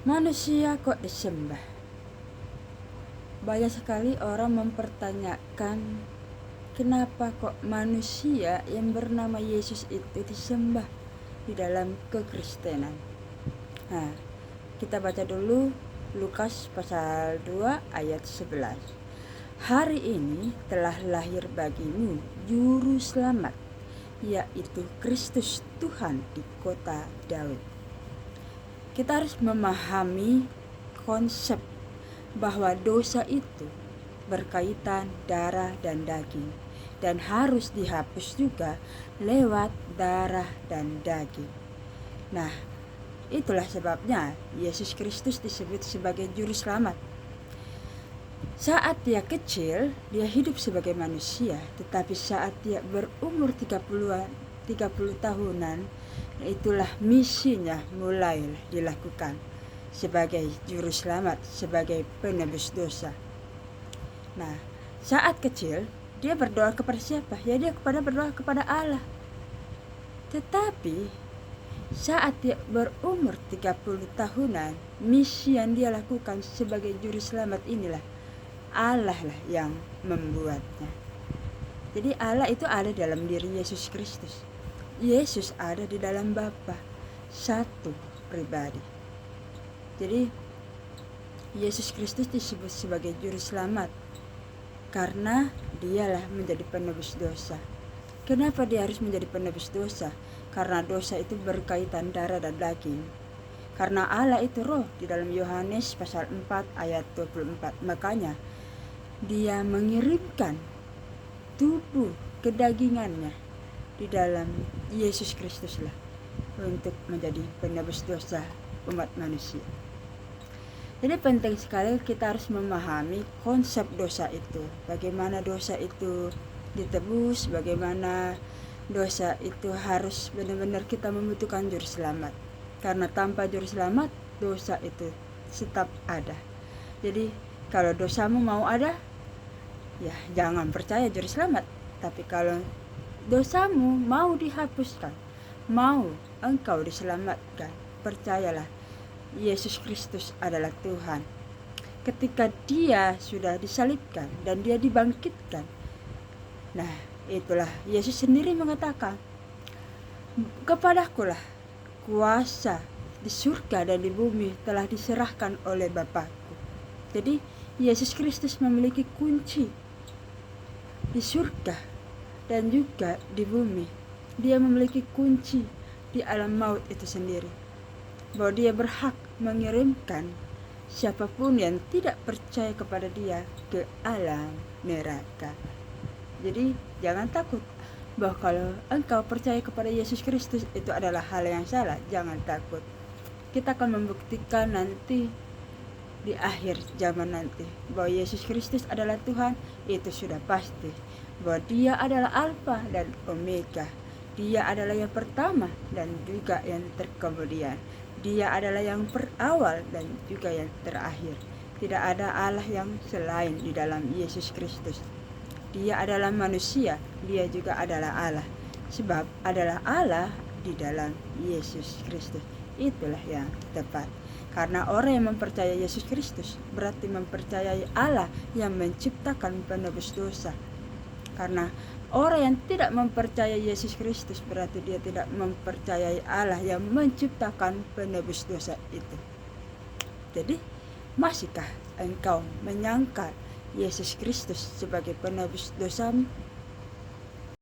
Manusia kok disembah? Banyak sekali orang mempertanyakan kenapa kok manusia yang bernama Yesus itu disembah di dalam kekristenan. Nah, kita baca dulu Lukas pasal 2 ayat 11. Hari ini telah lahir bagimu juru selamat, yaitu Kristus Tuhan di kota Daud. Kita harus memahami konsep bahwa dosa itu berkaitan darah dan daging dan harus dihapus juga lewat darah dan daging. Nah, itulah sebabnya Yesus Kristus disebut sebagai juru selamat. Saat dia kecil, dia hidup sebagai manusia, tetapi saat dia berumur 30 tahunan, itulah misinya mulai dilakukan sebagai juru selamat, sebagai penebus dosa. Nah, saat kecil dia berdoa kepada siapa? Ya, dia berdoa kepada Allah. Tetapi saat dia berumur 30 tahunan, misi yang dia lakukan sebagai juru selamat inilah Allah lah yang membuatnya. Jadi Allah itu ada dalam diri Yesus Kristus. Yesus ada di dalam Bapa, satu pribadi. Jadi Yesus Kristus disebut sebagai juru selamat karena dialah menjadi penebus dosa. Kenapa dia harus menjadi penebus dosa? Karena dosa itu berkaitan darah dan daging. Karena Allah itu roh, di dalam Yohanes pasal 4 ayat 24. Makanya dia mengirimkan tubuh kedagingannya di dalam Yesus Kristus lah untuk menjadi penebus dosa umat manusia. Jadi penting sekali kita harus memahami konsep dosa itu, bagaimana dosa itu ditebus, bagaimana dosa itu harus benar-benar kita membutuhkan juru selamat. Karena tanpa juru selamat, dosa itu tetap ada. Jadi kalau dosamu mau ada, ya jangan percaya juru selamat. Tapi kalau dosamu mau dihapuskan, mau engkau diselamatkan, percayalah Yesus Kristus adalah Tuhan. Ketika dia sudah disalibkan dan dia dibangkitkan, nah itulah Yesus sendiri mengatakan, kepadakulah kuasa di surga dan di bumi telah diserahkan oleh Bapakku. Jadi Yesus Kristus memiliki kunci di surga dan juga di bumi. Dia memiliki kunci di alam maut itu sendiri, bahwa dia berhak mengirimkan siapapun yang tidak percaya kepada dia ke alam neraka. Jadi jangan takut bahwa kalau engkau percaya kepada Yesus Kristus itu adalah hal yang salah. Jangan takut. Kita akan membuktikan nanti di akhir zaman nanti bahwa Yesus Kristus adalah Tuhan. Itu sudah pasti, bahwa dia adalah Alfa dan Omega. Dia adalah yang pertama dan juga yang terkemudian. Dia adalah yang berawal dan juga yang terakhir. Tidak ada Allah yang selain di dalam Yesus Kristus. Dia adalah manusia, dia juga adalah Allah. Sebab adalah Allah di dalam Yesus Kristus. Itulah yang tepat. Karena orang yang mempercayai Yesus Kristus berarti mempercayai Allah yang menciptakan penebus dosa. Karena orang yang tidak mempercayai Yesus Kristus berarti dia tidak mempercayai Allah yang menciptakan penebus dosa itu. Jadi, masihkah engkau menyangkal Yesus Kristus sebagai penebus dosamu?